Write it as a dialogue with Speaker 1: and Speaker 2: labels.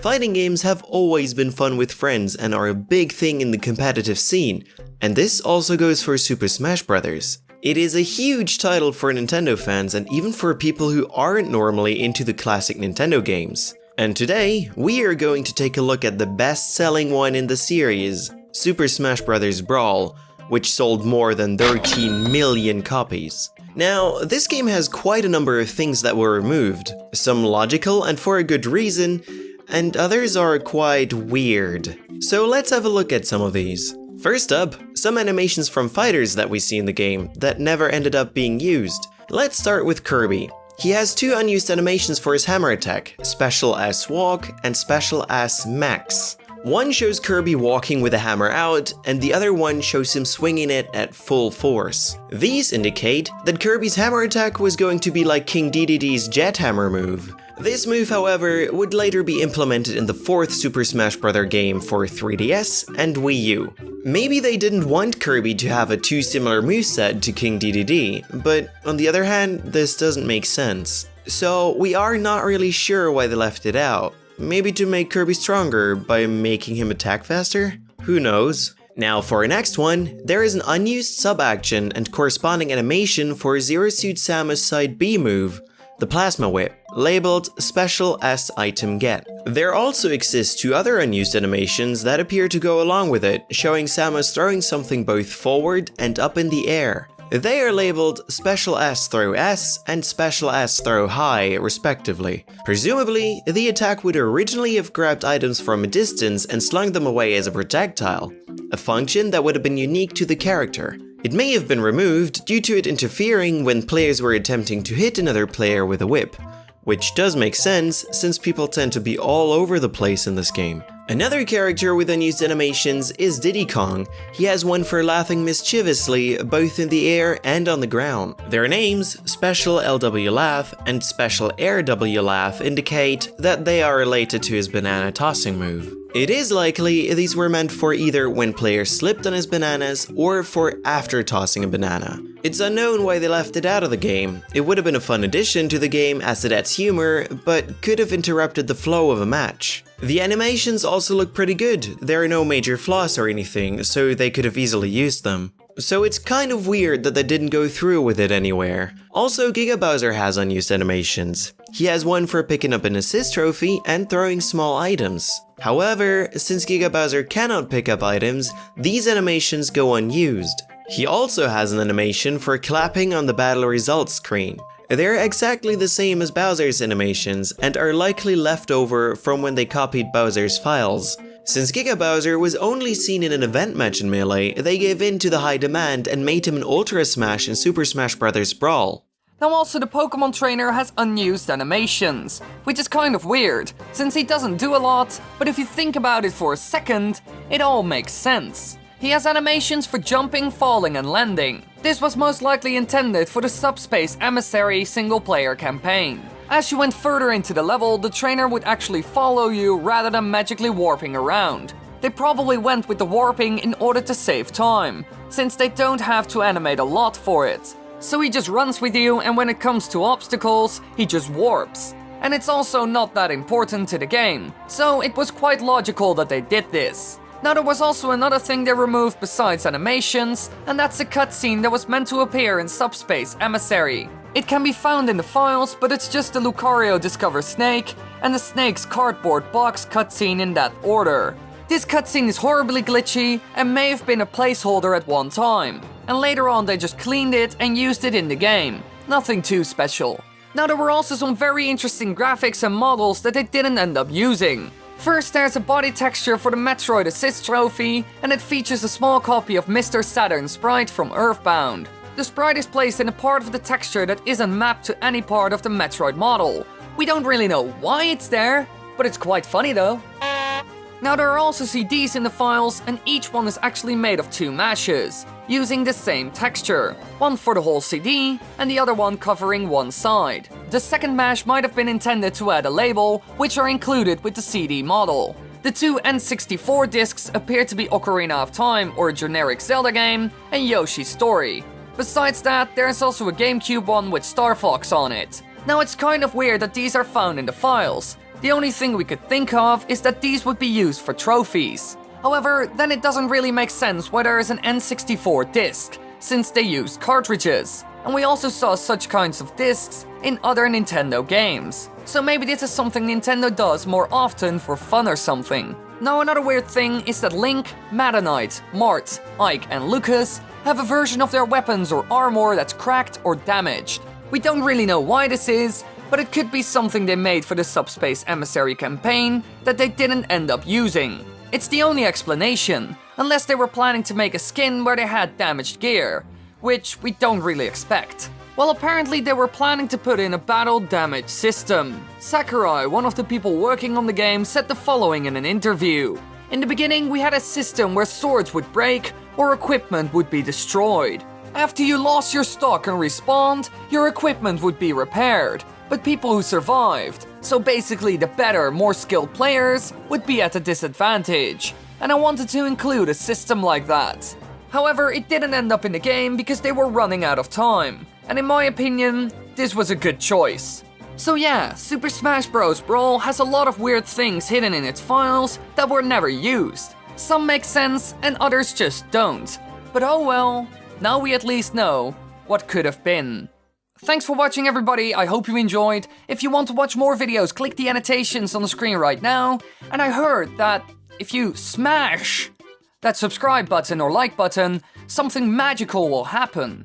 Speaker 1: Fighting games have always been fun with friends and are a big thing in the competitive scene, and this also goes for Super Smash Bros. It is a huge title for Nintendo fans and even for people who aren't normally into the classic Nintendo games. And today, we are going to take a look at the best-selling one in the series, Super Smash Bros. Brawl, which sold more than 13 million copies. Now, this game has quite a number of things that were removed, some logical and for a good reason, and others are quite weird. So let's have a look at some of these. First up, some animations from fighters that we see in the game that never ended up being used. Let's start with Kirby. He has two unused animations for his hammer attack, Special S Walk and Special S Max. One shows Kirby walking with the hammer out, and the other one shows him swinging it at full force. These indicate that Kirby's hammer attack was going to be like King Deddede's Jet Hammer move. This move, however, would later be implemented in the fourth Super Smash Bros. Game for 3DS and Wii U. Maybe they didn't want Kirby to have a too similar moveset to King Dedede, but on the other hand, this doesn't make sense. So we are not really sure why they left it out. Maybe to make Kirby stronger by making him attack faster? Who knows? Now for our next one, there is an unused sub-action and corresponding animation for Zero Suit Samus' Side B move, the Plasma Whip, labeled Special S Item Get. There also exist two other unused animations that appear to go along with it, showing Samus throwing something both forward and up in the air. They are labeled Special S Throw S and Special S Throw High, respectively. Presumably, the attack would originally have grabbed items from a distance and slung them away as a projectile, a function that would have been unique to the character. It may have been removed due to it interfering when players were attempting to hit another player with a whip, which does make sense since people tend to be all over the place in this game. Another character with unused animations is Diddy Kong. He has one for laughing mischievously both in the air and on the ground. Their names, Special LW Laugh and Special Air W Laugh, indicate that they are related to his banana tossing move. It is likely these were meant for either when players slipped on his bananas or for after tossing a banana. It's unknown why they left it out of the game. It would have been a fun addition to the game as it adds humor, but could have interrupted the flow of a match. The animations also look pretty good. There are no major flaws or anything, so they could have easily used them. So it's kind of weird that they didn't go through with it anywhere. Also, Giga Bowser has unused animations. He has one for picking up an assist trophy and throwing small items. However, since Giga Bowser cannot pick up items, these animations go unused. He also has an animation for clapping on the battle results screen. They're exactly the same as Bowser's animations and are likely left over from when they copied Bowser's files. Since Giga Bowser was only seen in an event match in Melee, they gave in to the high demand and made him an Ultra Smash in Super Smash Bros. Brawl.
Speaker 2: Now also the Pokemon trainer has unused animations, which is kind of weird, since he doesn't do a lot, but if you think about it for a second, it all makes sense. He has animations for jumping, falling and landing. This was most likely intended for the Subspace Emissary single-player campaign. As you went further into the level, the trainer would actually follow you rather than magically warping around. They probably went with the warping in order to save time, since they don't have to animate a lot for it. So he just runs with you, and when it comes to obstacles, he just warps. And it's also not that important to the game, so it was quite logical that they did this. Now there was also another thing they removed besides animations, and that's a cutscene that was meant to appear in Subspace Emissary. It can be found in the files, but it's just the Lucario discovers Snake, and the Snake's cardboard box cutscene in that order. This cutscene is horribly glitchy, and may have been a placeholder at one time, and later on they just cleaned it and used it in the game. Nothing too special. Now there were also some very interesting graphics and models that they didn't end up using. First, there's a body texture for the Metroid Assist Trophy, and it features a small copy of Mr. Saturn Sprite from Earthbound. The sprite is placed in a part of the texture that isn't mapped to any part of the Metroid model. We don't really know why it's there, but it's quite funny though. Now there are also CDs in the files, and each one is actually made of two mashes, using the same texture. One for the whole CD, and the other one covering one side. The second mash might have been intended to add a label, which are included with the CD model. The two N64 discs appear to be Ocarina of Time or a generic Zelda game, and Yoshi's Story. Besides that, there is also a GameCube one with Star Fox on it. Now it's kind of weird that these are found in the files, The only thing we could think of is that these would be used for trophies. However, then it doesn't really make sense why there is an N64 disc, since they used cartridges. And we also saw such kinds of discs in other Nintendo games. So maybe this is something Nintendo does more often for fun or something. Now another weird thing is that Link, Meta Knight, Mart, Ike and Lucas have a version of their weapons or armor that's cracked or damaged. We don't really know why this is, but it could be something they made for the Subspace Emissary campaign that they didn't end up using. It's the only explanation, unless they were planning to make a skin where they had damaged gear, which we don't really expect. Well, apparently they were planning to put in a battle damage system. Sakurai, one of the people working on the game, said the following in an interview. In the beginning, we had a system where swords would break or equipment would be destroyed. After you lost your stock and respawned, your equipment would be repaired, but people who survived, so basically the better, more skilled players, would be at a disadvantage. And I wanted to include a system like that. However, it didn't end up in the game because they were running out of time. And in my opinion, this was a good choice. So yeah, Super Smash Bros. Brawl has a lot of weird things hidden in its files that were never used. Some make sense and others just don't. But oh well, now we at least know what could have been. Thanks for watching everybody, I hope you enjoyed. If you want to watch more videos, click the annotations on the screen right now. And I heard that if you smash that subscribe button or like button, something magical will happen.